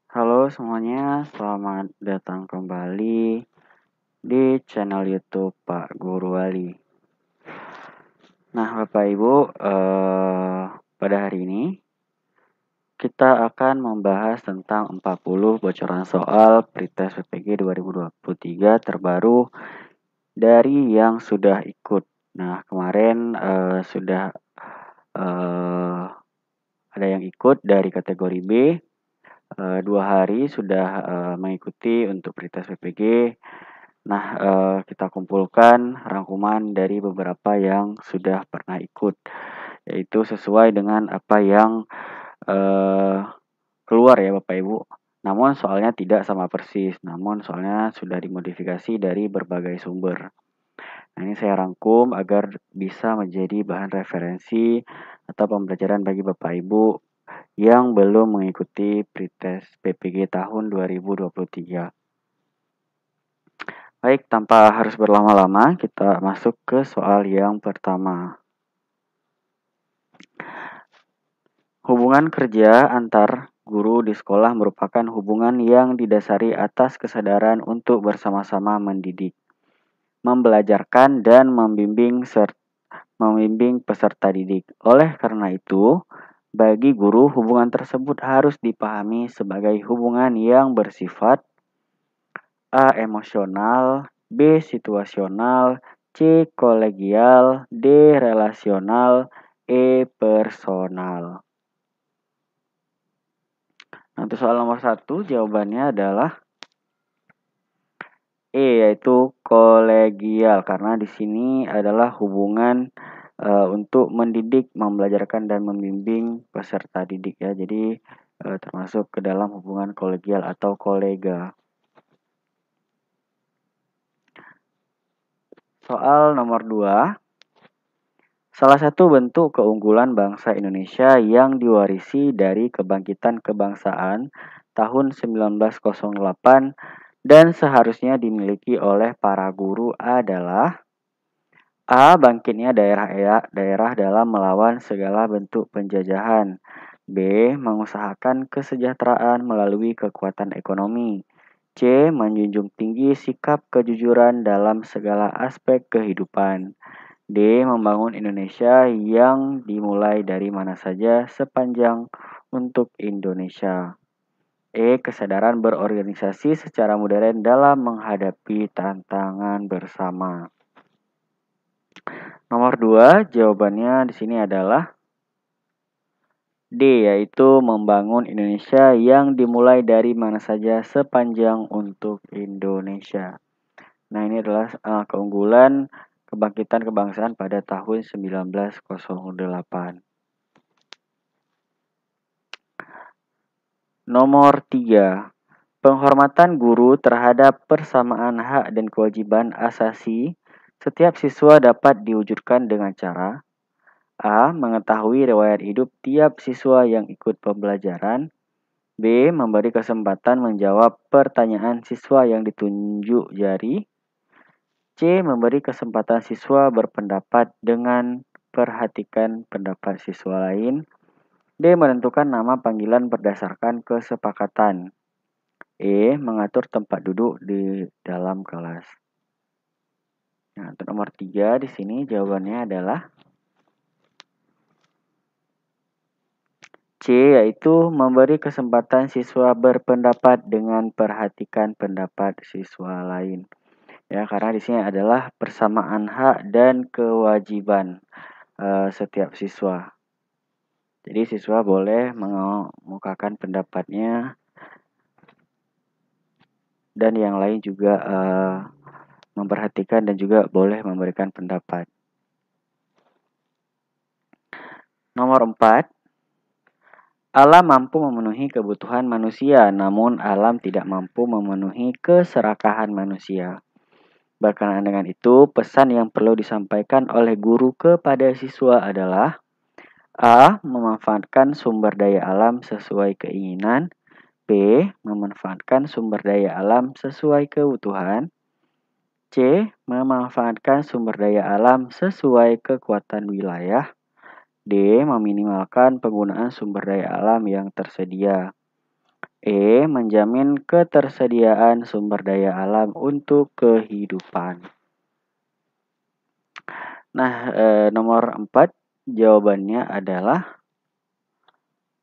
Halo semuanya, selamat datang kembali di channel YouTube Pak Guru Wali. Nah, Bapak Ibu, pada hari ini kita akan membahas tentang 40 bocoran soal Pretest PPG 2023 terbaru dari yang sudah ikut. Nah, kemarin sudah ada yang ikut dari kategori B. 2 hari sudah mengikuti untuk Pretest PPG. Nah, kita kumpulkan rangkuman dari beberapa yang sudah pernah ikut, yaitu sesuai dengan apa yang keluar ya Bapak Ibu. Namun soalnya tidak sama persis, namun soalnya sudah dimodifikasi dari berbagai sumber. Nah, ini saya rangkum agar bisa menjadi bahan referensi atau pembelajaran bagi Bapak Ibu yang belum mengikuti Pretest PPG tahun 2023. Baik, tanpa harus berlama-lama, kita masuk ke soal yang pertama. Hubungan kerja antar guru di sekolah merupakan hubungan yang didasari atas kesadaran untuk bersama-sama mendidik, membelajarkan, dan membimbing peserta didik. Oleh karena itu, bagi guru, hubungan tersebut harus dipahami sebagai hubungan yang bersifat A. Emosional, B. Situasional, C. Kolegial, D. Relasional, E. Personal. Nah, untuk soal nomor 1, jawabannya adalah E, yaitu kolegial, karena di sini adalah hubungan untuk mendidik, membelajarkan, dan membimbing peserta didik ya. Jadi termasuk ke dalam hubungan kolegial atau kolega. Soal nomor 2. Salah satu bentuk keunggulan bangsa Indonesia yang diwarisi dari kebangkitan kebangsaan tahun 1908 dan seharusnya dimiliki oleh para guru adalah A. Bangkitnya daerah dalam melawan segala bentuk penjajahan. B. Mengusahakan kesejahteraan melalui kekuatan ekonomi. C. Menjunjung tinggi sikap kejujuran dalam segala aspek kehidupan. D. Membangun Indonesia yang dimulai dari mana saja sepanjang untuk Indonesia. E. Kesadaran berorganisasi secara modern dalam menghadapi tantangan bersama. Nomor 2, jawabannya di sini adalah D, yaitu membangun Indonesia yang dimulai dari mana saja sepanjang untuk Indonesia. Nah, ini adalah keunggulan kebangkitan kebangsaan pada tahun 1908. Nomor 3. Penghormatan guru terhadap persamaan hak dan kewajiban asasi setiap siswa dapat diwujudkan dengan cara A. Mengetahui riwayat hidup tiap siswa yang ikut pembelajaran. B. Memberi kesempatan menjawab pertanyaan siswa yang ditunjuk jari. C. Memberi kesempatan siswa berpendapat dengan perhatikan pendapat siswa lain. D. Menentukan nama panggilan berdasarkan kesepakatan. E. Mengatur tempat duduk di dalam kelas. Nah, untuk nomor 3 di sini jawabannya adalah C, yaitu memberi kesempatan siswa berpendapat dengan perhatikan pendapat siswa lain. Ya, karena di sini adalah persamaan hak dan kewajiban setiap siswa. Jadi siswa boleh mengemukakan pendapatnya dan yang lain juga memperhatikan dan juga boleh memberikan pendapat. Nomor 4. Alam mampu memenuhi kebutuhan manusia, namun alam tidak mampu memenuhi keserakahan manusia. Berkenaan dengan itu, pesan yang perlu disampaikan oleh guru kepada siswa adalah A. Memanfaatkan sumber daya alam sesuai keinginan. B. Memanfaatkan sumber daya alam sesuai kebutuhan. C. Memanfaatkan sumber daya alam sesuai kekuatan wilayah. D. Meminimalkan penggunaan sumber daya alam yang tersedia. E. Menjamin ketersediaan sumber daya alam untuk kehidupan. Nah, nomor 4 jawabannya adalah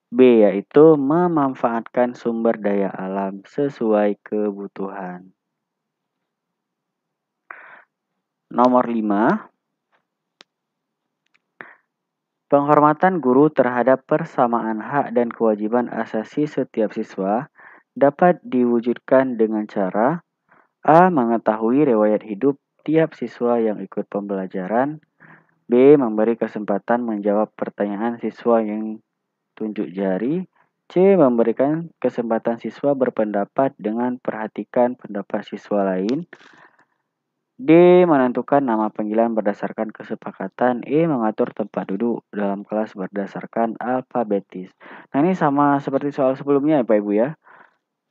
B, yaitu memanfaatkan sumber daya alam sesuai kebutuhan. Nomor 5, penghormatan guru terhadap persamaan hak dan kewajiban asasi setiap siswa dapat diwujudkan dengan cara A. Mengetahui riwayat hidup tiap siswa yang ikut pembelajaran. B. Memberi kesempatan menjawab pertanyaan siswa yang tunjuk jari. C. Memberikan kesempatan siswa berpendapat dengan perhatikan pendapat siswa lain. D. Menentukan nama panggilan berdasarkan kesepakatan. E. Mengatur tempat duduk dalam kelas berdasarkan alfabetis. Nah, ini sama seperti soal sebelumnya ya Pak Ibu ya.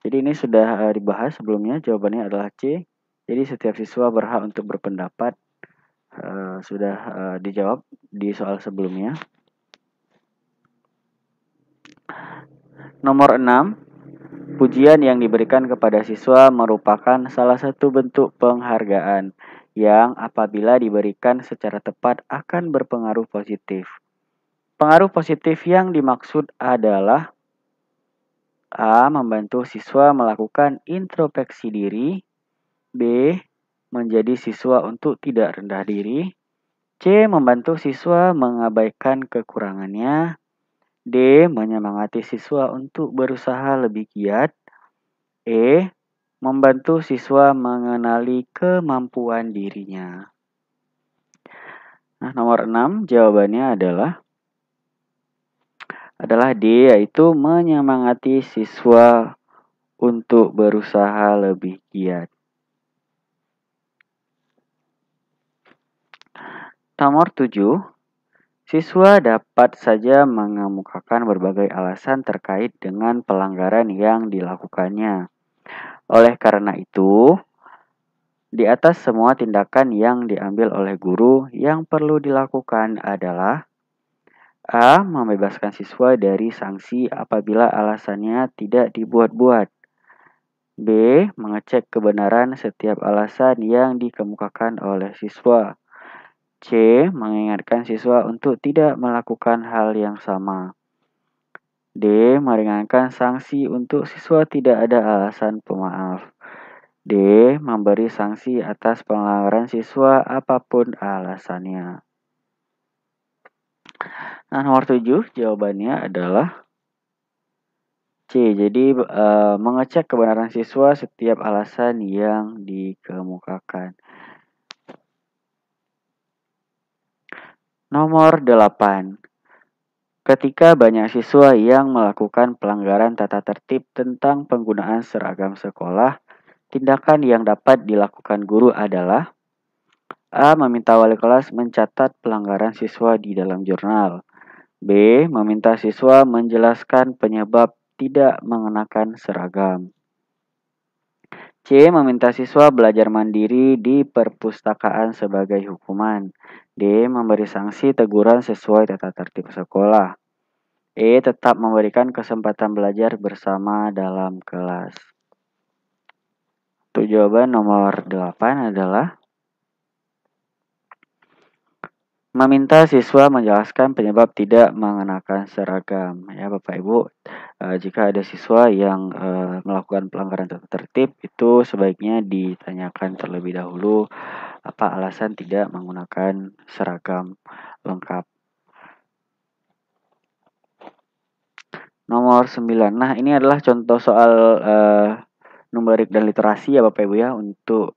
Jadi ini sudah dibahas sebelumnya, jawabannya adalah C. Jadi setiap siswa berhak untuk berpendapat, sudah dijawab di soal sebelumnya. Nomor 6, pujian yang diberikan kepada siswa merupakan salah satu bentuk penghargaan yang apabila diberikan secara tepat akan berpengaruh positif. Pengaruh positif yang dimaksud adalah A. Membantu siswa melakukan introspeksi diri. B. Menjadi siswa untuk tidak rendah diri. C. Membantu siswa mengabaikan kekurangannya. D. Menyemangati siswa untuk berusaha lebih giat. E. Membantu siswa mengenali kemampuan dirinya. Nah, nomor 6 jawabannya adalah D, yaitu menyemangati siswa untuk berusaha lebih giat. Nomor 7, siswa dapat saja mengemukakan berbagai alasan terkait dengan pelanggaran yang dilakukannya. Oleh karena itu, di atas semua tindakan yang diambil oleh guru, yang perlu dilakukan adalah A. Membebaskan siswa dari sanksi apabila alasannya tidak dibuat-buat. B. Mengecek kebenaran setiap alasan yang dikemukakan oleh siswa. C. Mengingatkan siswa untuk tidak melakukan hal yang sama. D. Meringankan sanksi untuk siswa tidak ada alasan pemaaf. D. Memberi sanksi atas pelanggaran siswa apapun alasannya. Nah, nomor 7 jawabannya adalah C. Jadi mengecek kebenaran siswa setiap alasan yang dikemukakan. Nomor 8. Ketika banyak siswa yang melakukan pelanggaran tata tertib tentang penggunaan seragam sekolah, tindakan yang dapat dilakukan guru adalah A. Meminta wali kelas mencatat pelanggaran siswa di dalam jurnal. B. Meminta siswa menjelaskan penyebab tidak mengenakan seragam. C. Meminta siswa belajar mandiri di perpustakaan sebagai hukuman. D. Memberi sanksi teguran sesuai tata tertib sekolah. E. Tetap memberikan kesempatan belajar bersama dalam kelas. Untuk jawaban nomor 8 adalah meminta siswa menjelaskan penyebab tidak mengenakan seragam. Ya Bapak Ibu, jika ada siswa yang melakukan pelanggaran tata tertib, itu sebaiknya ditanyakan terlebih dahulu apa alasan tidak menggunakan seragam lengkap. Nomor 9. Nah, ini adalah contoh soal numerik dan literasi ya Bapak Ibu ya, untuk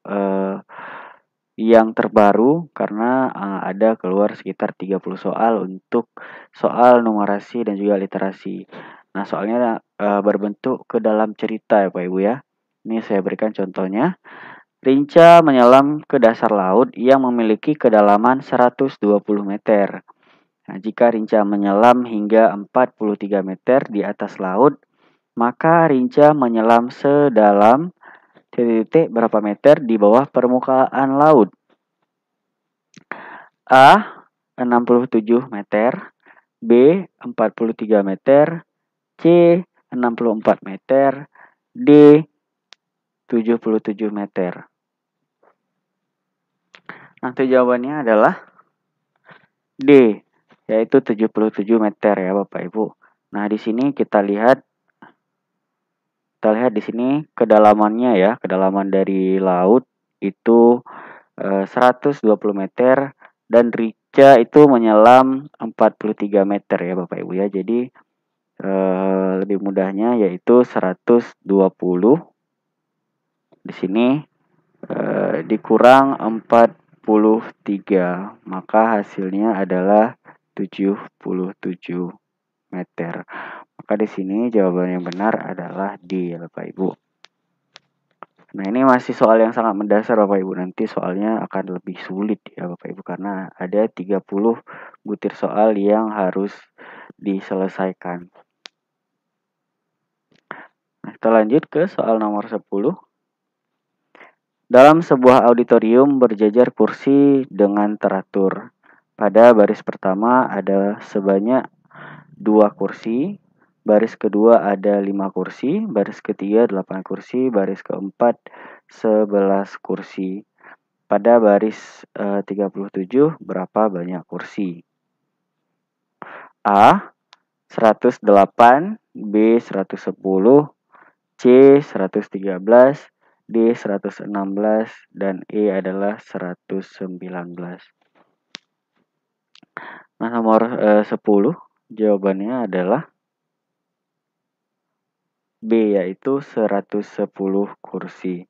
yang terbaru karena ada keluar sekitar 30 soal untuk soal numerasi dan juga literasi. Nah, soalnya berbentuk ke dalam cerita ya Pak Ibu ya. Ini saya berikan contohnya. Rinca menyelam ke dasar laut yang memiliki kedalaman 120 meter. Nah, jika Rinca menyelam hingga 43 meter di atas laut, maka Rinca menyelam sedalam titik berapa meter di bawah permukaan laut? A. 67 meter. B. 43 meter. C. 64 meter, D 77 meter. Nah, itu jawabannya adalah D, yaitu 77 meter ya Bapak Ibu. Nah, di sini kita lihat di sini kedalamannya ya, kedalaman dari laut itu 120 meter dan rica itu menyelam 43 meter ya Bapak Ibu ya. Jadi lebih mudahnya yaitu 120 di sini dikurang 43, maka hasilnya adalah 77 meter. Maka di sini jawaban yang benar adalah D ya Bapak Ibu. Nah, ini masih soal yang sangat mendasar Bapak Ibu. Nanti soalnya akan lebih sulit ya Bapak Ibu karena ada 30 butir soal yang harus diselesaikan. Nah, kita lanjut ke soal nomor 10. Dalam sebuah auditorium berjajar kursi dengan teratur. Pada baris pertama ada sebanyak 2 kursi, baris kedua ada 5 kursi, baris ketiga 8 kursi, baris keempat 11 kursi. Pada baris 37 berapa banyak kursi? A 108, B 110, C 113, D 116, dan E adalah 119. Nah, nomor 10 jawabannya adalah B, yaitu 110 kursi.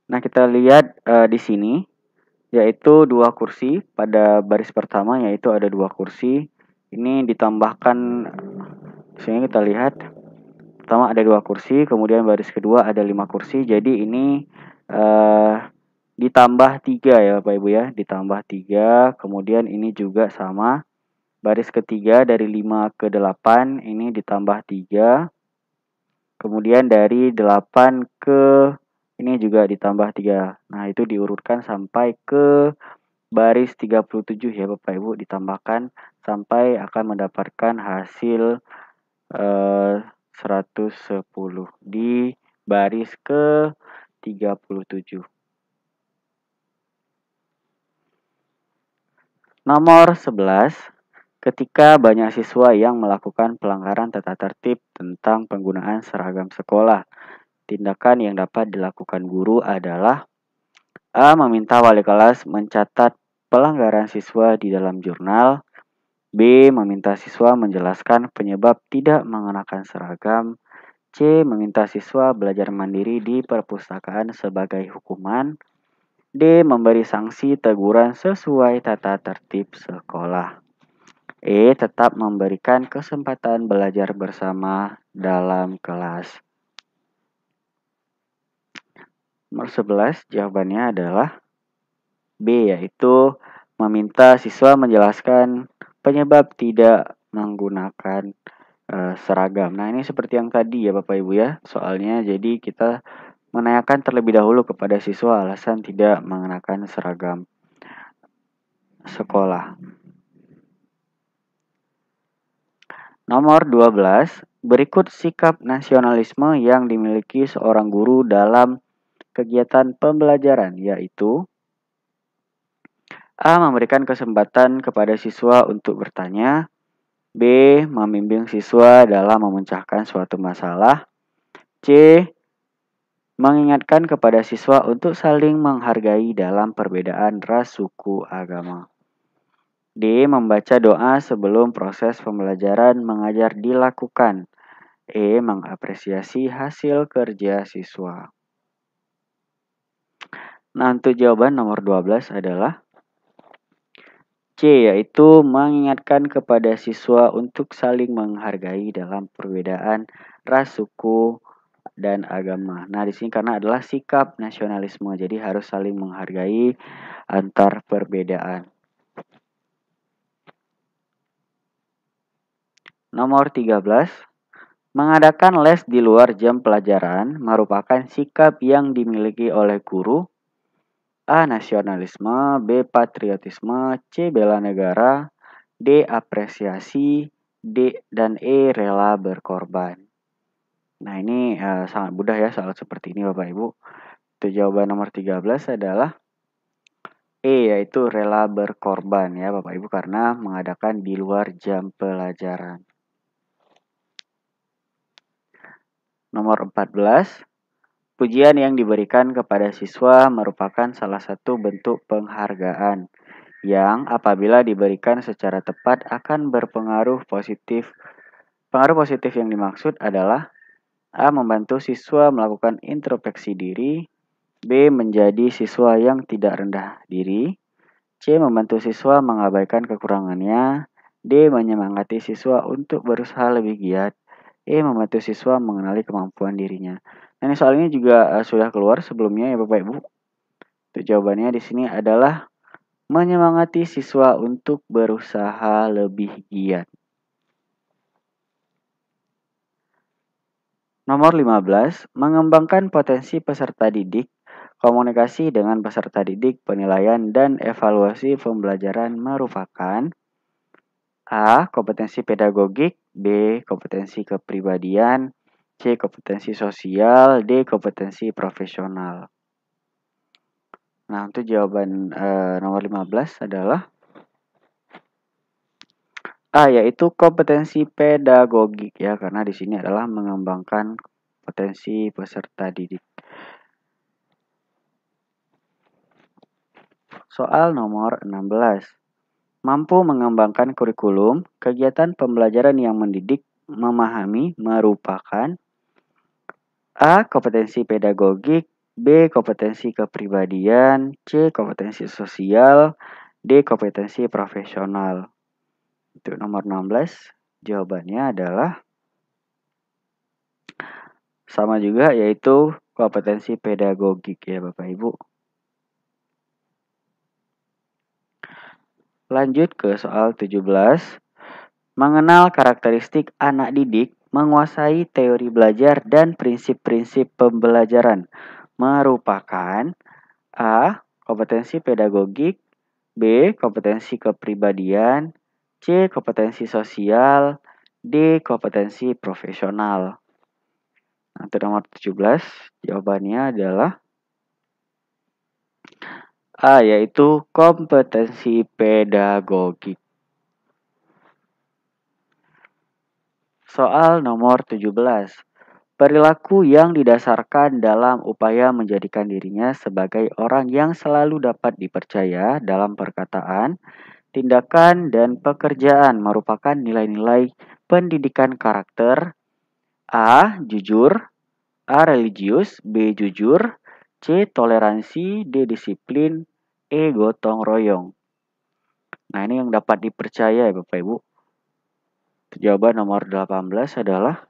Nah, kita lihat di sini yaitu 2 kursi. Pada baris pertama yaitu ada 2 kursi. Ini ditambahkan, sini kita lihat pertama ada 2 kursi, kemudian baris kedua ada 5 kursi. Jadi ini ditambah 3 ya Bapak Ibu ya, ditambah 3. Kemudian ini juga sama. Baris ketiga dari 5 ke 8 ini ditambah 3. Kemudian dari 8 ke ini juga ditambah 3. Nah, itu diurutkan sampai ke baris 37 ya Bapak Ibu, ditambahkan sampai akan mendapatkan hasil 110 di baris ke 37. Nomor 11. Ketika banyak siswa yang melakukan pelanggaran tata tertib tentang penggunaan seragam sekolah, tindakan yang dapat dilakukan guru adalah A. Meminta wali kelas mencatat pelanggaran siswa di dalam jurnal. B. Meminta siswa menjelaskan penyebab tidak mengenakan seragam. C. Meminta siswa belajar mandiri di perpustakaan sebagai hukuman. D. Memberi sanksi teguran sesuai tata tertib sekolah. E. Tetap memberikan kesempatan belajar bersama dalam kelas. Nomor 11 jawabannya adalah B, yaitu meminta siswa menjelaskan penyebab tidak menggunakan seragam. Nah, ini seperti yang tadi ya Bapak Ibu ya, soalnya jadi kita menanyakan terlebih dahulu kepada siswa alasan tidak mengenakan seragam sekolah. Nomor 12, berikut sikap nasionalisme yang dimiliki seorang guru dalam kegiatan pembelajaran, yaitu A. Memberikan kesempatan kepada siswa untuk bertanya. B. Membimbing siswa dalam memecahkan suatu masalah. C. Mengingatkan kepada siswa untuk saling menghargai dalam perbedaan ras, suku, agama. D. Membaca doa sebelum proses pembelajaran mengajar dilakukan. E. Mengapresiasi hasil kerja siswa. Nah, untuk jawaban nomor 12 adalah C, yaitu mengingatkan kepada siswa untuk saling menghargai dalam perbedaan ras, suku, dan agama. Nah, di sini karena adalah sikap nasionalisme, jadi harus saling menghargai antar perbedaan. Nomor 13, mengadakan les di luar jam pelajaran merupakan sikap yang dimiliki oleh guru. A. Nasionalisme, B. Patriotisme, C. Bela negara, D. Apresiasi, D dan E rela berkorban. Nah, ini sangat mudah ya soal seperti ini Bapak Ibu. Untuk jawaban nomor 13 adalah E, yaitu rela berkorban ya Bapak Ibu, karena mengadakan di luar jam pelajaran. Nomor 14, pujian yang diberikan kepada siswa merupakan salah satu bentuk penghargaan yang apabila diberikan secara tepat akan berpengaruh positif. Pengaruh positif yang dimaksud adalah A. Membantu siswa melakukan introspeksi diri. B. Menjadi siswa yang tidak rendah diri. C. Membantu siswa mengabaikan kekurangannya. D. Menyemangati siswa untuk berusaha lebih giat. E. Membantu siswa mengenali kemampuan dirinya. Nah, ini soal ini juga sudah keluar sebelumnya ya Bapak Ibu. Untuk jawabannya di sini adalah menyemangati siswa untuk berusaha lebih giat. Nomor 15, mengembangkan potensi peserta didik, komunikasi dengan peserta didik, penilaian dan evaluasi pembelajaran merupakan A. Kompetensi pedagogik, B. Kompetensi kepribadian, C. Kompetensi sosial, D. Kompetensi profesional. Nah, untuk jawaban nomor 15 adalah A, yaitu kompetensi pedagogik ya, karena di sini adalah mengembangkan potensi peserta didik. Soal nomor 16. Mampu mengembangkan kurikulum, kegiatan pembelajaran yang mendidik, memahami merupakan A. Kompetensi pedagogik, B. Kompetensi kepribadian, C. Kompetensi sosial, D. Kompetensi profesional. Untuk nomor 16, jawabannya adalah sama juga, yaitu kompetensi pedagogik ya Bapak Ibu. Lanjut ke soal 17. Mengenal karakteristik anak didik, menguasai teori belajar dan prinsip-prinsip pembelajaran merupakan A. Kompetensi pedagogik, B. Kompetensi kepribadian, C. Kompetensi sosial, D. Kompetensi profesional. Untuk nomor 17, jawabannya adalah A, yaitu kompetensi pedagogik. Soal nomor 17. Perilaku yang didasarkan dalam upaya menjadikan dirinya sebagai orang yang selalu dapat dipercaya dalam perkataan, tindakan, dan pekerjaan merupakan nilai-nilai pendidikan karakter. A. Jujur, A. Religius, B. Jujur, C. Toleransi, D. Disiplin, E. Gotong royong. Nah, ini yang dapat dipercaya ya Bapak Ibu. Jawaban nomor 18 adalah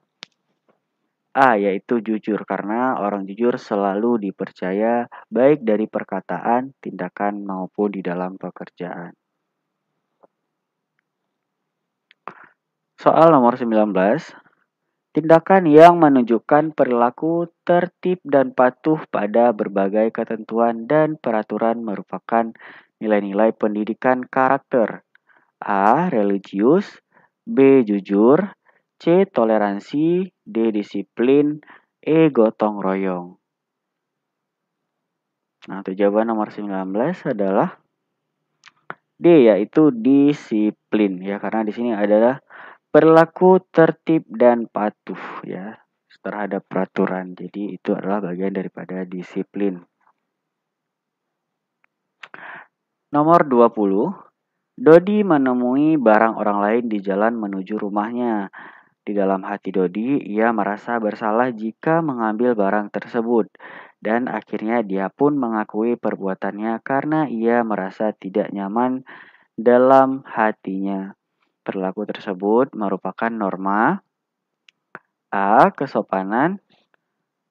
A, yaitu jujur, karena orang jujur selalu dipercaya baik dari perkataan, tindakan, maupun di dalam pekerjaan. Soal nomor 19. Tindakan yang menunjukkan perilaku tertib dan patuh pada berbagai ketentuan dan peraturan merupakan nilai-nilai pendidikan karakter. A. Religius, B. Jujur, C. Toleransi, D. Disiplin, E. Gotong royong. Nah, untuk jawaban nomor 19 adalah D, yaitu disiplin ya, karena di sini adalah perilaku tertib dan patuh ya terhadap peraturan. Jadi itu adalah bagian daripada disiplin. Nomor 20. Dodi menemui barang orang lain di jalan menuju rumahnya. Di dalam hati Dodi, ia merasa bersalah jika mengambil barang tersebut. Dan akhirnya dia pun mengakui perbuatannya karena ia merasa tidak nyaman dalam hatinya. Perilaku tersebut merupakan norma A. Kesopanan,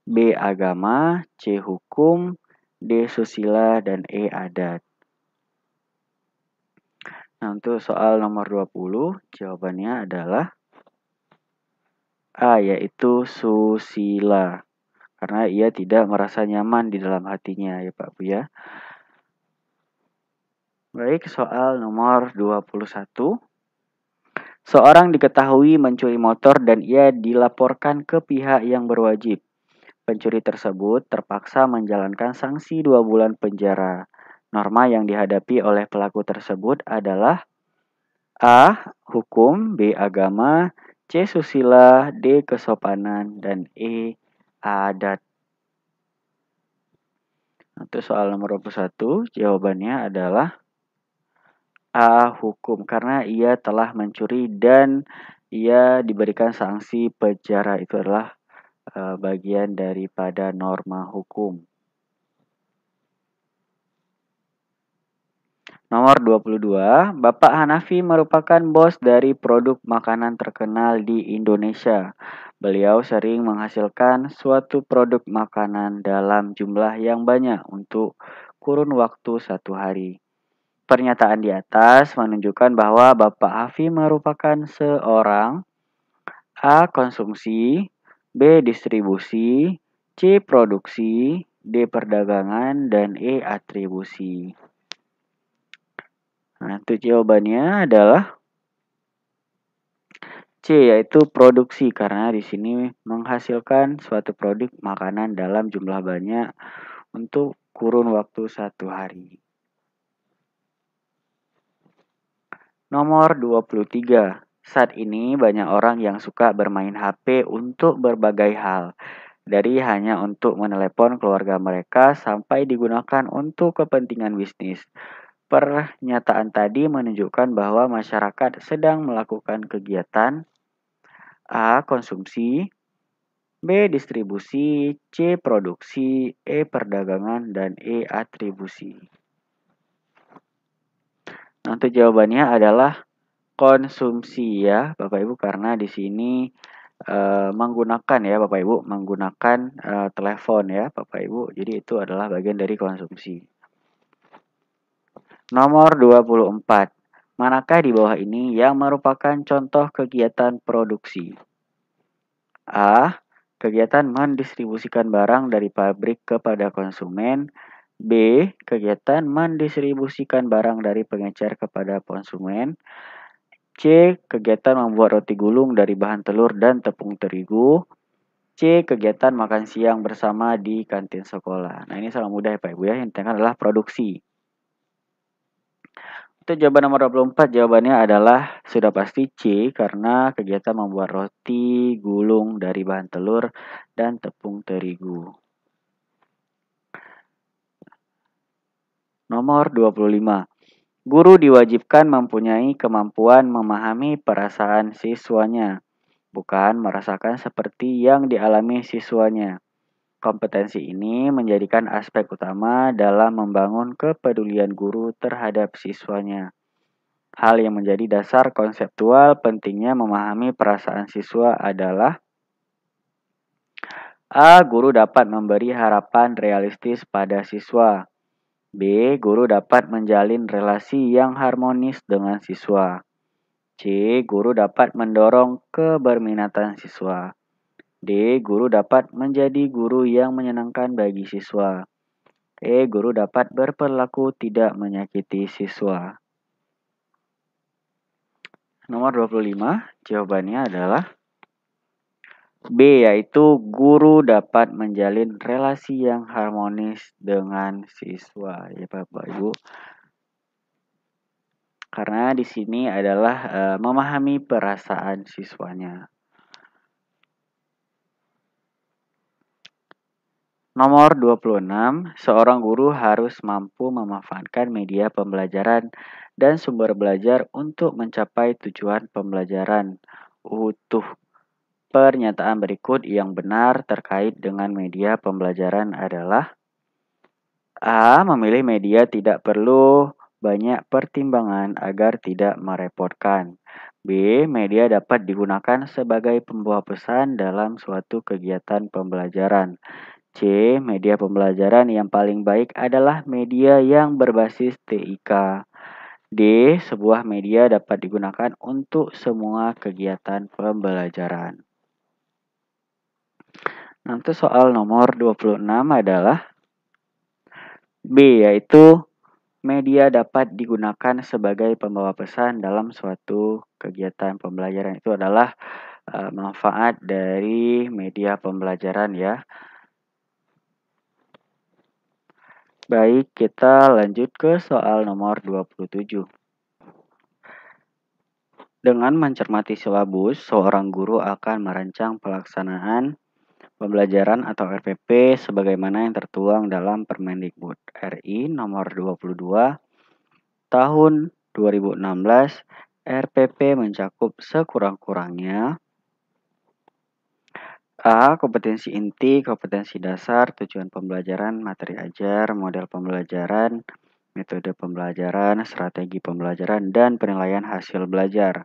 B. Agama, C. Hukum, D. Susila, dan E. Adat. Nah, untuk soal nomor 20, jawabannya adalah A, yaitu susila. Karena ia tidak merasa nyaman di dalam hatinya ya Pak Bu ya. Baik, soal nomor 21. Seorang diketahui mencuri motor dan ia dilaporkan ke pihak yang berwajib. Pencuri tersebut terpaksa menjalankan sanksi 2 bulan penjara. Norma yang dihadapi oleh pelaku tersebut adalah A. Hukum, B. Agama, C. Susila, D. Kesopanan, dan E. Adat. Untuk soal nomor 21, jawabannya adalah A. Hukum, karena ia telah mencuri dan ia diberikan sanksi penjara. Itu adalah bagian daripada norma hukum. Nomor 22, Bapak Hanafi merupakan bos dari produk makanan terkenal di Indonesia. Beliau sering menghasilkan suatu produk makanan dalam jumlah yang banyak untuk kurun waktu 1 hari. Pernyataan di atas menunjukkan bahwa Bapak Hafi merupakan seorang A. Konsumsi, B. Distribusi, C. Produksi, D. Perdagangan, dan E. Atribusi. Nah, untuk jawabannya adalah C, yaitu produksi, karena di sini menghasilkan suatu produk makanan dalam jumlah banyak untuk kurun waktu 1 hari. Nomor 23. Saat ini banyak orang yang suka bermain HP untuk berbagai hal. Dari hanya untuk menelepon keluarga mereka sampai digunakan untuk kepentingan bisnis. Pernyataan tadi menunjukkan bahwa masyarakat sedang melakukan kegiatan A. Konsumsi, B. Distribusi, C. Produksi, E. Perdagangan, dan E. Atribusi. Nah, untuk jawabannya adalah konsumsi ya, Bapak Ibu, karena di sini menggunakan ya, Bapak Ibu, menggunakan telepon ya, Bapak Ibu. Jadi itu adalah bagian dari konsumsi. Nomor 24. Manakah di bawah ini yang merupakan contoh kegiatan produksi? A. Kegiatan mendistribusikan barang dari pabrik kepada konsumen. B. Kegiatan mendistribusikan barang dari pengecer kepada konsumen. C. Kegiatan membuat roti gulung dari bahan telur dan tepung terigu. C. Kegiatan makan siang bersama di kantin sekolah. Nah, ini sangat mudah ya Pak Ibu ya. Yang ditekan adalah produksi. Untuk jawaban nomor 24, jawabannya adalah sudah pasti C, karena kegiatan membuat roti gulung dari bahan telur dan tepung terigu. Nomor 25. Guru diwajibkan mempunyai kemampuan memahami perasaan siswanya, bukan merasakan seperti yang dialami siswanya. Kompetensi ini menjadikan aspek utama dalam membangun kepedulian guru terhadap siswanya. Hal yang menjadi dasar konseptual pentingnya memahami perasaan siswa adalah A. Guru dapat memberi harapan realistis pada siswa. B. Guru dapat menjalin relasi yang harmonis dengan siswa. C. Guru dapat mendorong keberminatan siswa. D. Guru dapat menjadi guru yang menyenangkan bagi siswa. E. Guru dapat berperilaku tidak menyakiti siswa. Nomor 25, jawabannya adalah B, yaitu guru dapat menjalin relasi yang harmonis dengan siswa. Ya Bapak Ibu. Karena di sini adalah memahami perasaan siswanya. Nomor 26, seorang guru harus mampu memanfaatkan media pembelajaran dan sumber belajar untuk mencapai tujuan pembelajaran utuh. Pernyataan berikut yang benar terkait dengan media pembelajaran adalah A. Memilih media tidak perlu banyak pertimbangan agar tidak merepotkan. B. Media dapat digunakan sebagai pembawa pesan dalam suatu kegiatan pembelajaran. C. Media pembelajaran yang paling baik adalah media yang berbasis TIK. D. Sebuah media dapat digunakan untuk semua kegiatan pembelajaran. Nanti soal nomor 26 adalah B, yaitu Media dapat digunakan sebagai pembawa pesan dalam suatu kegiatan pembelajaran. Itu adalah manfaat dari media pembelajaran ya. Baik, kita lanjut ke soal nomor 27. Dengan mencermati silabus, seorang guru akan merancang pelaksanaan pembelajaran atau RPP sebagaimana yang tertuang dalam Permendikbud RI nomor 22 tahun 2016. RPP mencakup sekurang-kurangnya A. Kompetensi inti, kompetensi dasar, tujuan pembelajaran, materi ajar, model pembelajaran, metode pembelajaran, strategi pembelajaran, dan penilaian hasil belajar.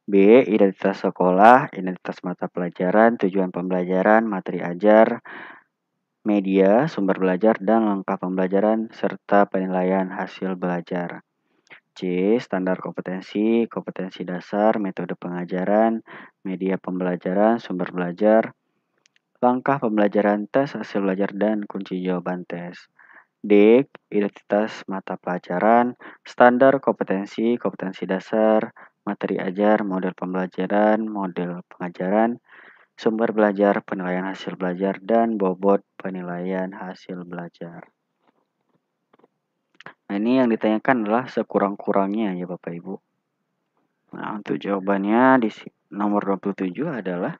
B. Identitas sekolah, identitas mata pelajaran, tujuan pembelajaran, materi ajar, media, sumber belajar, dan langkah pembelajaran, serta penilaian hasil belajar. C. Standar kompetensi, kompetensi dasar, metode pengajaran, media pembelajaran, sumber belajar, langkah pembelajaran, tes hasil belajar, dan kunci jawaban tes. D. Identitas mata pelajaran, standar kompetensi, kompetensi dasar, materi ajar, model pembelajaran, model pengajaran, sumber belajar, penilaian hasil belajar, dan bobot penilaian hasil belajar. Nah, ini yang ditanyakan adalah sekurang-kurangnya ya Bapak Ibu. Nah, untuk jawabannya di nomor 27 adalah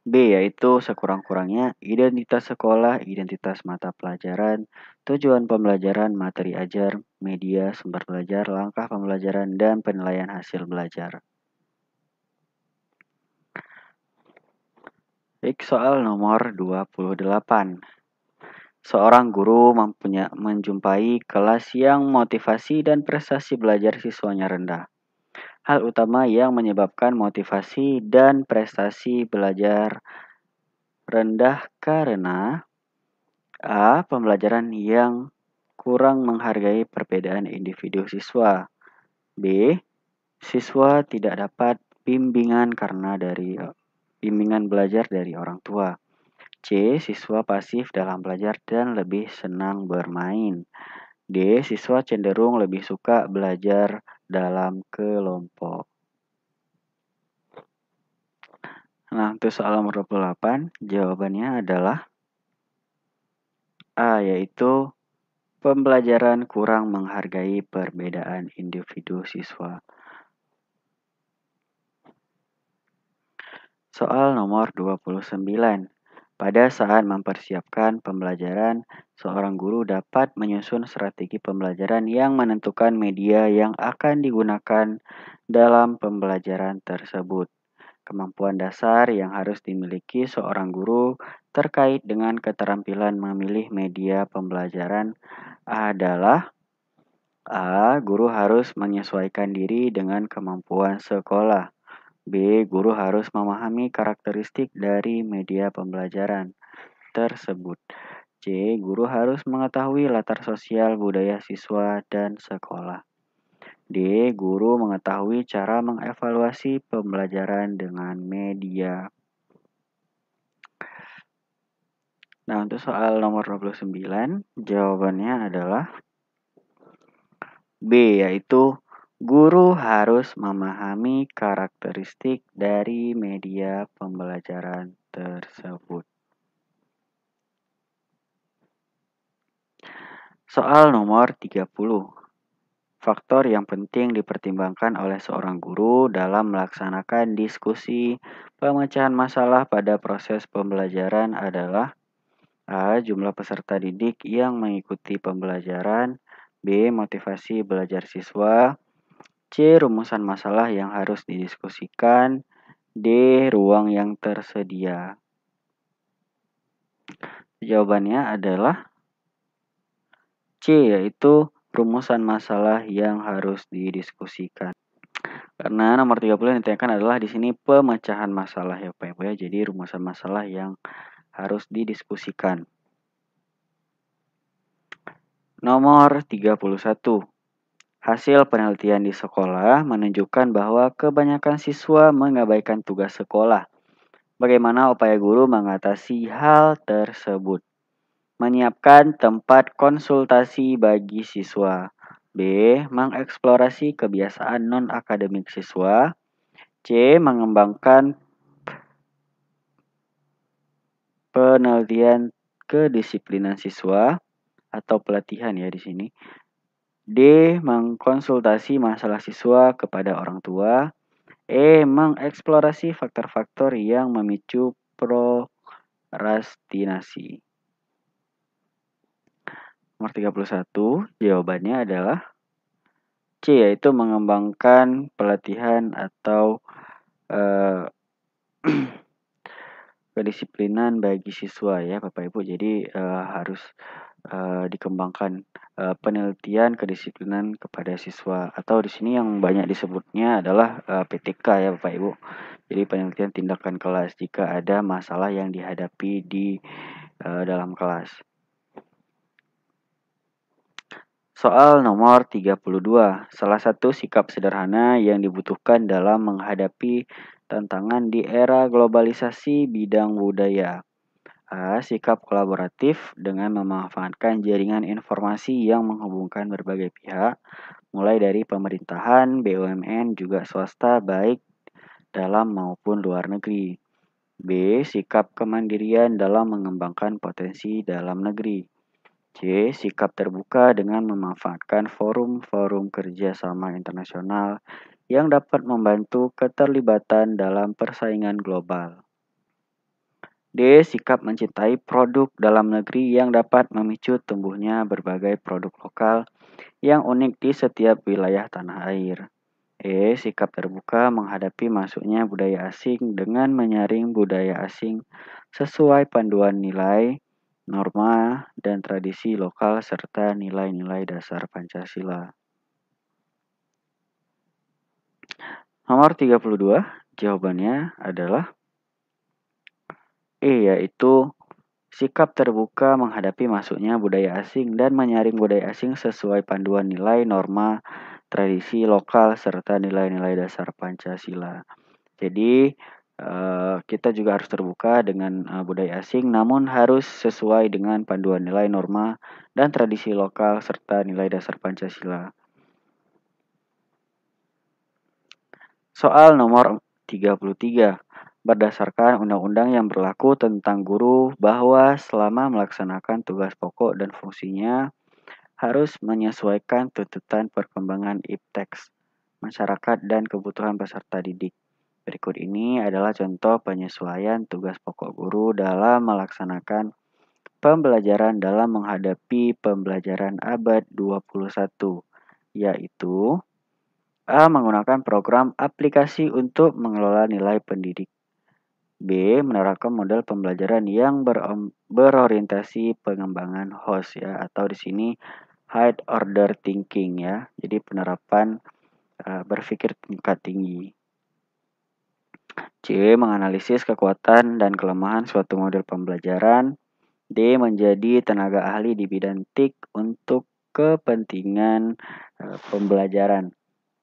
B, yaitu sekurang-kurangnya identitas sekolah, identitas mata pelajaran, tujuan pembelajaran, materi ajar, media, sumber belajar, langkah pembelajaran, dan penilaian hasil belajar. Baik, soal nomor 28. Seorang guru menjumpai kelas yang motivasi dan prestasi belajar siswanya rendah. Hal utama yang menyebabkan motivasi dan prestasi belajar rendah karena A. Pembelajaran yang kurang menghargai perbedaan individu siswa. B. Siswa tidak dapat bimbingan bimbingan belajar dari orang tua. C. Siswa pasif dalam belajar dan lebih senang bermain. D. Siswa cenderung lebih suka belajar dalam kelompok. Nah, untuk soal nomor 28, jawabannya adalah A, yaitu pembelajaran kurang menghargai perbedaan individu siswa. Soal nomor 29. Pada saat mempersiapkan pembelajaran, seorang guru dapat menyusun strategi pembelajaran yang menentukan media yang akan digunakan dalam pembelajaran tersebut. Kemampuan dasar yang harus dimiliki seorang guru terkait dengan keterampilan memilih media pembelajaran adalah A. Guru harus menyesuaikan diri dengan kemampuan sekolah. B. Guru harus memahami karakteristik dari media pembelajaran tersebut. C. Guru harus mengetahui latar sosial budaya siswa dan sekolah. D. Guru mengetahui cara mengevaluasi pembelajaran dengan media. Nah, untuk soal nomor 29, jawabannya adalah B, yaitu guru harus memahami karakteristik dari media pembelajaran tersebut. Soal nomor 30. Faktor yang penting dipertimbangkan oleh seorang guru dalam melaksanakan diskusi pemecahan masalah pada proses pembelajaran adalah A. Jumlah peserta didik yang mengikuti pembelajaran. B. Motivasi belajar siswa. C. Rumusan masalah yang harus didiskusikan. D. Ruang yang tersedia. Jawabannya adalah C, yaitu rumusan masalah yang harus didiskusikan. Karena nomor 30 yang ditanyakan adalah di sini pemecahan masalah ya Pak Ibu ya. Jadi rumusan masalah yang harus didiskusikan. Nomor 31. Hasil penelitian di sekolah menunjukkan bahwa kebanyakan siswa mengabaikan tugas sekolah. Bagaimana upaya guru mengatasi hal tersebut? menyiapkan tempat konsultasi bagi siswa. B. Mengeksplorasi kebiasaan non-akademik siswa. C. Mengembangkan penelitian kedisiplinan siswa atau pelatihan ya di sini. D. Mengkonsultasi masalah siswa kepada orang tua. E. Mengeksplorasi faktor-faktor yang memicu prokrastinasi. Nomor 31, jawabannya adalah C, yaitu mengembangkan pelatihan atau kedisiplinan bagi siswa ya Bapak Ibu. Jadi harus dikembangkan penelitian kedisiplinan kepada siswa, atau di sini yang banyak disebutnya adalah PTK ya Bapak Ibu. Jadi penelitian tindakan kelas jika ada masalah yang dihadapi di dalam kelas. Soal nomor 32. Salah satu sikap sederhana yang dibutuhkan dalam menghadapi tantangan di era globalisasi bidang budaya. A. Sikap kolaboratif dengan memanfaatkan jaringan informasi yang menghubungkan berbagai pihak, mulai dari pemerintahan, BUMN, juga swasta baik dalam maupun luar negeri. B. Sikap kemandirian dalam mengembangkan potensi dalam negeri. C. Sikap terbuka dengan memanfaatkan forum-forum kerjasama internasional yang dapat membantu keterlibatan dalam persaingan global. D. Sikap mencintai produk dalam negeri yang dapat memicu tumbuhnya berbagai produk lokal yang unik di setiap wilayah tanah air. E. Sikap terbuka menghadapi masuknya budaya asing dengan menyaring budaya asing sesuai panduan nilai, norma, dan tradisi lokal serta nilai-nilai dasar Pancasila. Nomor 32, jawabannya adalah E, yaitu sikap terbuka menghadapi masuknya budaya asing dan menyaring budaya asing sesuai panduan nilai, norma, tradisi lokal, serta nilai-nilai dasar Pancasila. Jadi, kita juga harus terbuka dengan budaya asing, namun harus sesuai dengan panduan nilai, norma, dan tradisi lokal, serta nilai dasar Pancasila. Soal nomor 33. Berdasarkan undang-undang yang berlaku tentang guru bahwa selama melaksanakan tugas pokok dan fungsinya harus menyesuaikan tuntutan perkembangan ipteks, masyarakat, dan kebutuhan peserta didik. Berikut ini adalah contoh penyesuaian tugas pokok guru dalam melaksanakan pembelajaran dalam menghadapi pembelajaran abad 21, yaitu A. Menggunakan program aplikasi untuk mengelola nilai pendidik. B. Menerapkan model pembelajaran yang berorientasi pengembangan host ya, atau di sini high order thinking ya. Jadi penerapan berpikir tingkat tinggi. C. Menganalisis kekuatan dan kelemahan suatu model pembelajaran. D. Menjadi tenaga ahli di bidang TIK untuk kepentingan pembelajaran.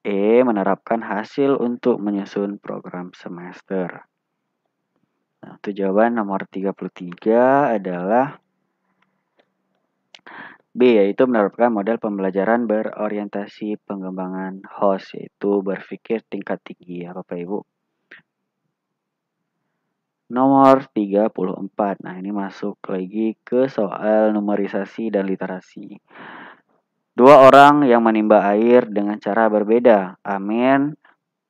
E. Menerapkan hasil untuk menyusun program semester. Nah, untuk jawaban nomor 33 adalah B, yaitu menerapkan model pembelajaran berorientasi pengembangan host, yaitu berpikir tingkat tinggi ya Bapak Ibu. Nomor 34. Nah, ini masuk lagi ke soal numerisasi dan literasi. Dua orang yang menimba air dengan cara berbeda.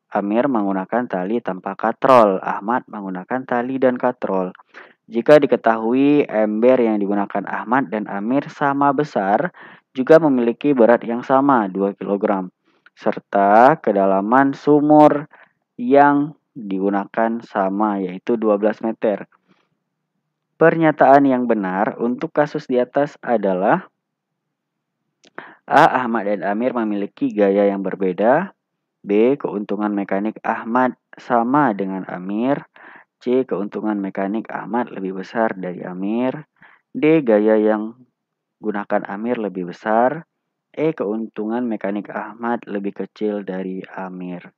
Amir menggunakan tali tanpa katrol. Ahmad menggunakan tali dan katrol. Jika diketahui ember yang digunakan Ahmad dan Amir sama besar, juga memiliki berat yang sama, 2 kg, serta kedalaman sumur yang digunakan sama, yaitu 12 meter. Pernyataan yang benar untuk kasus di atas adalah A. Ahmad dan Amir memiliki gaya yang berbeda. B. Keuntungan mekanik Ahmad sama dengan Amir. C. Keuntungan mekanik Ahmad lebih besar dari Amir. D. Gaya yang gunakan Amir lebih besar. E. Keuntungan mekanik Ahmad lebih kecil dari Amir.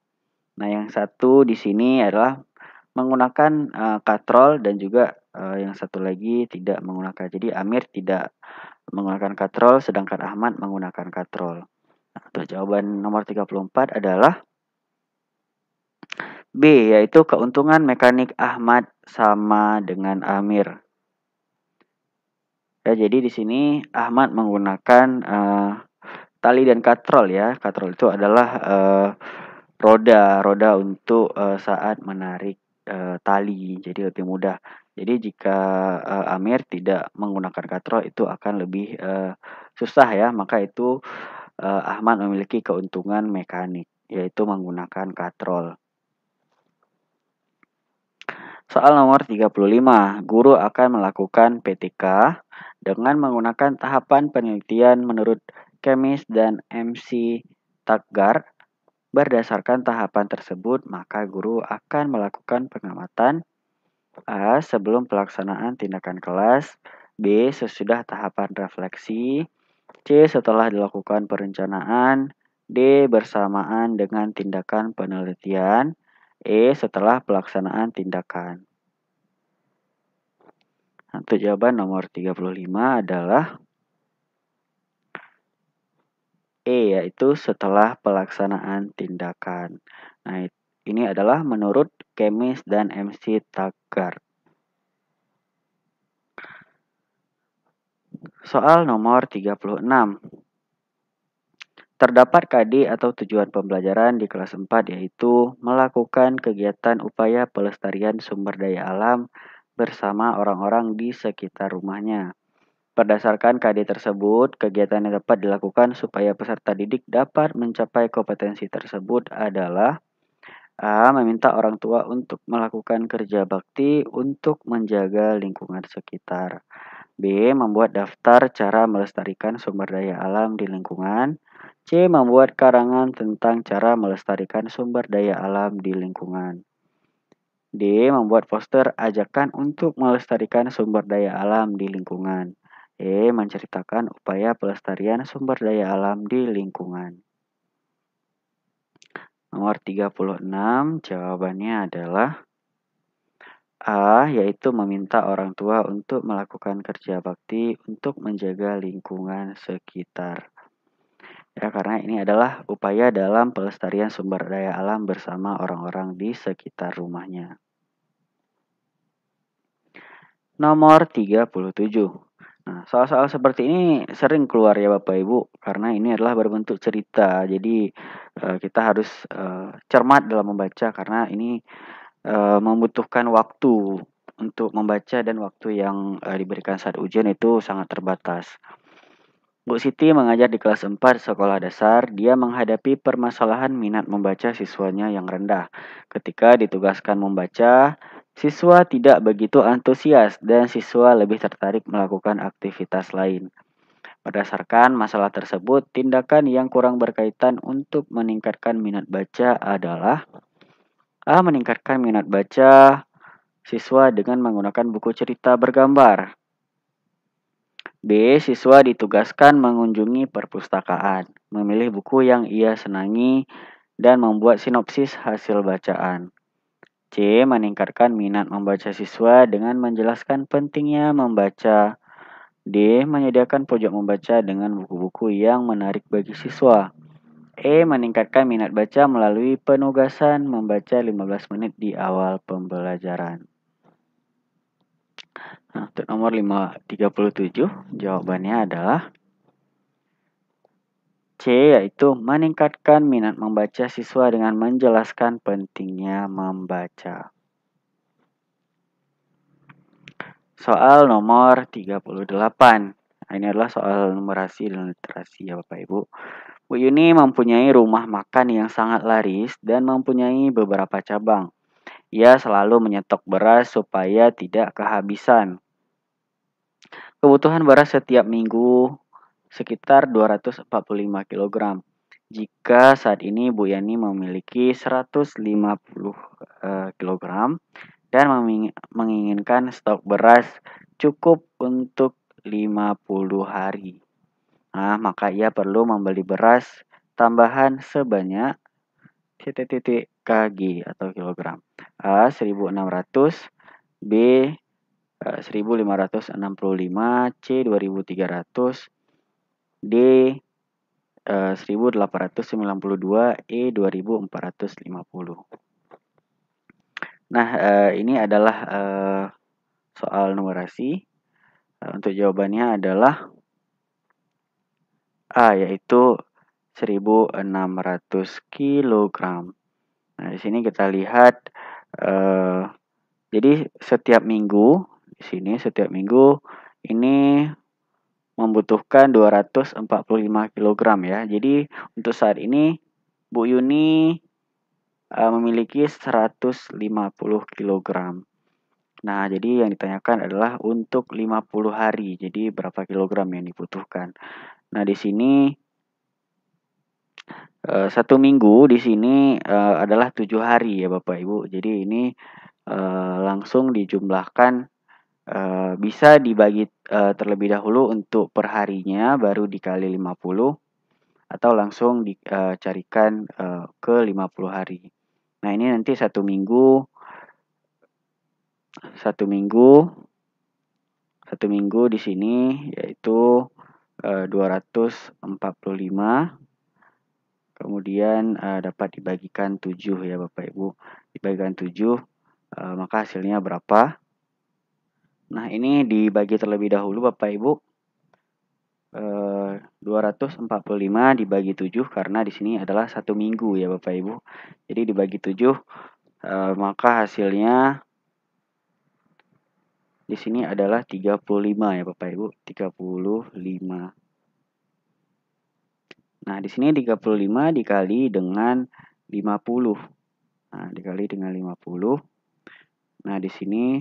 Nah, yang satu di sini adalah menggunakan katrol dan juga yang satu lagi tidak menggunakan. Jadi Amir tidak menggunakan katrol sedangkan Ahmad menggunakan katrol. Nah, untuk jawaban nomor 34 adalah B, yaitu keuntungan mekanik Ahmad sama dengan Amir. Ya, jadi di sini Ahmad menggunakan tali dan katrol ya. Katrol itu adalah roda untuk saat menarik tali, jadi lebih mudah. Jadi jika Amir tidak menggunakan katrol itu akan lebih susah ya, maka itu Ahmad memiliki keuntungan mekanik, yaitu menggunakan katrol. Soal nomor 35, guru akan melakukan PTK dengan menggunakan tahapan penelitian menurut Kemis dan MC Taggar. Berdasarkan tahapan tersebut, maka guru akan melakukan pengamatan A. Sebelum pelaksanaan tindakan kelas, B. Sesudah tahapan refleksi, C. Setelah dilakukan perencanaan, D. Bersamaan dengan tindakan penelitian, E. Setelah pelaksanaan tindakan. Untuk jawaban nomor 35 adalah E, yaitu setelah pelaksanaan tindakan. Nah, ini adalah menurut Kemis dan MC Taggart. Soal nomor 36. Terdapat KD atau tujuan pembelajaran di kelas 4 yaitu melakukan kegiatan upaya pelestarian sumber daya alam bersama orang-orang di sekitar rumahnya. Berdasarkan KD tersebut, kegiatan yang dapat dilakukan supaya peserta didik dapat mencapai kompetensi tersebut adalah A. Meminta orang tua untuk melakukan kerja bakti untuk menjaga lingkungan sekitar. B. Membuat daftar cara melestarikan sumber daya alam di lingkungan. C. Membuat karangan tentang cara melestarikan sumber daya alam di lingkungan. D. Membuat poster ajakan untuk melestarikan sumber daya alam di lingkungan. E. Menceritakan upaya pelestarian sumber daya alam di lingkungan. Nomor 36, jawabannya adalah A, yaitu meminta orang tua untuk melakukan kerja bakti untuk menjaga lingkungan sekitar. Ya, karena ini adalah upaya dalam pelestarian sumber daya alam bersama orang-orang di sekitar rumahnya. Nomor 37. Nah, soal-soal seperti ini sering keluar ya Bapak Ibu, karena ini adalah berbentuk cerita. Jadi kita harus cermat dalam membaca karena ini membutuhkan waktu untuk membaca dan waktu yang diberikan saat ujian itu sangat terbatas. Bu Siti mengajar di kelas 4 sekolah dasar. Dia menghadapi permasalahan minat membaca siswanya yang rendah. Ketika ditugaskan membaca, siswa tidak begitu antusias dan siswa lebih tertarik melakukan aktivitas lain. Berdasarkan masalah tersebut, tindakan yang kurang berkaitan untuk meningkatkan minat baca adalah A. Meningkatkan minat baca siswa dengan menggunakan buku cerita bergambar. B. Siswa ditugaskan mengunjungi perpustakaan, memilih buku yang ia senangi, dan membuat sinopsis hasil bacaan. C. Meningkatkan minat membaca siswa dengan menjelaskan pentingnya membaca. D. Menyediakan pojok membaca dengan buku-buku yang menarik bagi siswa. E. Meningkatkan minat baca melalui penugasan membaca 15 menit di awal pembelajaran. Nah, untuk nomor 37, jawabannya adalah C, yaitu meningkatkan minat membaca siswa dengan menjelaskan pentingnya membaca. Soal nomor 38. Nah, ini adalah soal numerasi dan literasi ya Bapak Ibu. Bu Yuni mempunyai rumah makan yang sangat laris dan mempunyai beberapa cabang. Ia selalu menyetok beras supaya tidak kehabisan. Kebutuhan beras setiap minggu sekitar 245 kg. Jika saat ini Bu Yani memiliki 150 kg dan menginginkan stok beras cukup untuk 50 hari. Nah, maka ia perlu membeli beras tambahan sebanyak titik kg atau kilogram. A 1600, B 1565, C 2300, D 1892, E 2450. Nah, ini adalah soal numerasi. Untuk jawabannya adalah A, yaitu 1600 kg. Nah, di sini kita lihat jadi setiap minggu ini membutuhkan 245 kg ya. Jadi untuk saat ini Bu Yuni memiliki 150 kg. Nah, jadi yang ditanyakan adalah untuk 50 hari. Jadi berapa kilogram yang dibutuhkan. Nah, di sini 1 minggu di sini adalah 7 hari ya Bapak Ibu. Jadi ini langsung dijumlahkan, bisa dibagi terlebih dahulu untuk perharinya baru dikali 50 atau langsung dicarikan ke 50 hari. Nah, ini nanti 1 minggu di sini yaitu 245, kemudian dapat dibagikan 7 ya Bapak Ibu. Dibagikan 7, maka hasilnya berapa? Nah, ini dibagi terlebih dahulu Bapak Ibu. 245 dibagi 7 karena di sini adalah 1 minggu ya Bapak Ibu. Jadi dibagi 7, maka hasilnya di sini adalah 35 ya Bapak Ibu, 35. Nah, di sini 35 dikali dengan 50. Nah, dikali dengan 50. Nah, di sini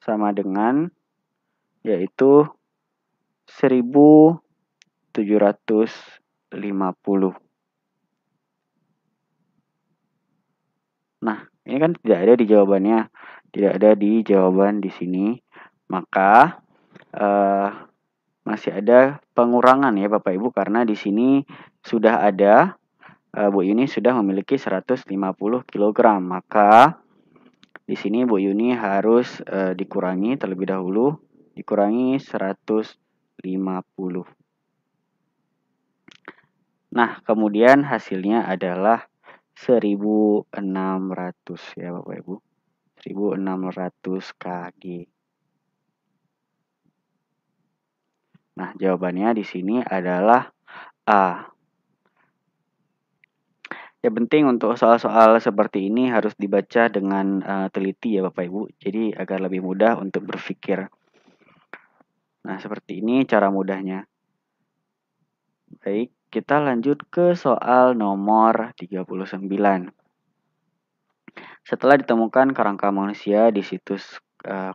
sama dengan yaitu 1750. Nah, ini kan tidak ada di jawabannya. Tidak ada di jawaban di sini. Maka masih ada pengurangan ya Bapak Ibu karena di sini sudah ada Bu Yuni sudah memiliki 150 kg. Maka di sini Bu Yuni harus dikurangi terlebih dahulu, dikurangi 150. Nah, kemudian hasilnya adalah 1600 ya Bapak Ibu. 1600 kg. Nah, jawabannya di sini adalah A. Ya, penting untuk soal-soal seperti ini harus dibaca dengan teliti ya Bapak Ibu. Jadi agar lebih mudah untuk berpikir. Nah, seperti ini cara mudahnya. Baik, kita lanjut ke soal nomor 39. Setelah ditemukan kerangka manusia di situs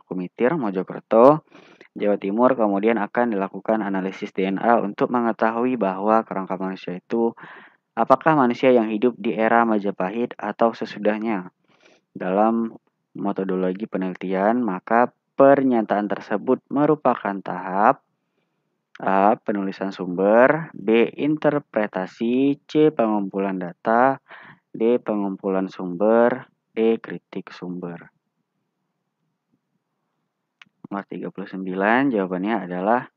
Kumitir, Mojokerto, Jawa Timur, kemudian akan dilakukan analisis DNA untuk mengetahui bahwa kerangka manusia itu apakah manusia yang hidup di era Majapahit atau sesudahnya. Dalam metodologi penelitian, maka pernyataan tersebut merupakan tahap A. Penulisan sumber, B. Interpretasi, C. Pengumpulan data, D. Pengumpulan sumber, E. Kritik sumber. Nomor 39 jawabannya adalah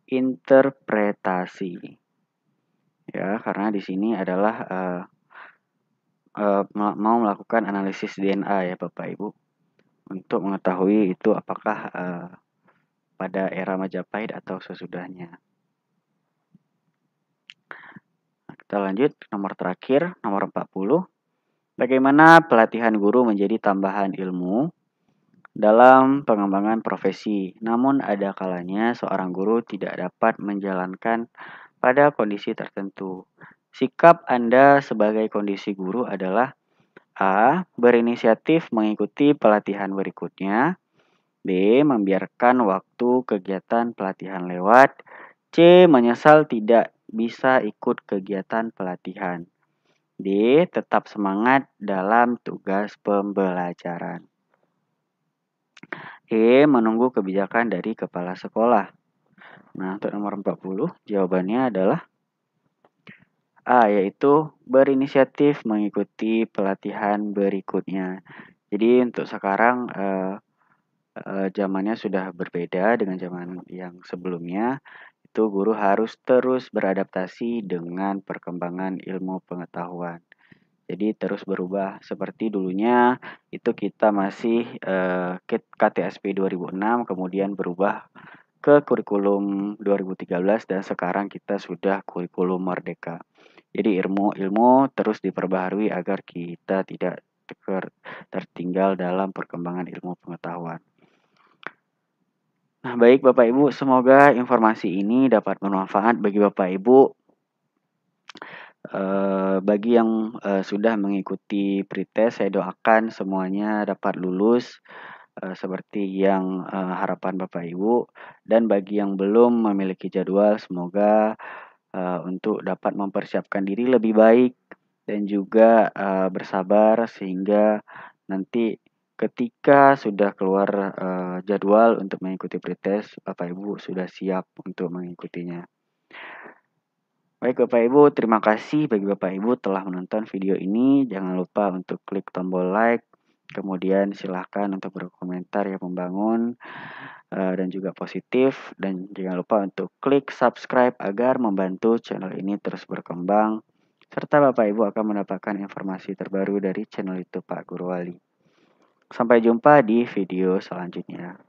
interpretasi. Ya, karena di sini adalah mau melakukan analisis DNA ya Bapak Ibu untuk mengetahui itu apakah pada era Majapahit atau sesudahnya. Nah, kita lanjut nomor terakhir, nomor 40. Bagaimana pelatihan guru menjadi tambahan ilmu dalam pengembangan profesi. Namun ada kalanya seorang guru tidak dapat menjalankan pada kondisi tertentu. Sikap Anda sebagai kondisi guru adalah A. Berinisiatif mengikuti pelatihan berikutnya. B. Membiarkan waktu kegiatan pelatihan lewat. C. Menyesal tidak bisa ikut kegiatan pelatihan. D. Tetap semangat dalam tugas pembelajaran. E. Menunggu kebijakan dari kepala sekolah. Nah, untuk nomor 40 jawabannya adalah A, yaitu berinisiatif mengikuti pelatihan berikutnya. Jadi untuk sekarang zamannya sudah berbeda dengan zaman yang sebelumnya. Itu guru harus terus beradaptasi dengan perkembangan ilmu pengetahuan. Jadi terus berubah. Seperti dulunya itu kita masih KTSP 2006, kemudian berubah ke kurikulum 2013 dan sekarang kita sudah kurikulum merdeka. Jadi ilmu-ilmu terus diperbaharui agar kita tidak tertinggal dalam perkembangan ilmu pengetahuan. Nah, baik Bapak Ibu, semoga informasi ini dapat bermanfaat bagi Bapak Ibu. Bagi yang sudah mengikuti pretest, saya doakan semuanya dapat lulus seperti yang harapan Bapak Ibu. Dan bagi yang belum memiliki jadwal, semoga untuk dapat mempersiapkan diri lebih baik dan juga bersabar sehingga nanti ketika sudah keluar jadwal untuk mengikuti pretest, Bapak Ibu sudah siap untuk mengikutinya. Baik Bapak Ibu, terima kasih bagi Bapak Ibu telah menonton video ini. Jangan lupa untuk klik tombol like, kemudian silahkan untuk berkomentar yang membangun dan juga positif. Dan jangan lupa untuk klik subscribe agar membantu channel ini terus berkembang. Serta Bapak Ibu akan mendapatkan informasi terbaru dari channel YouTube Pak Guru Wali. Sampai jumpa di video selanjutnya.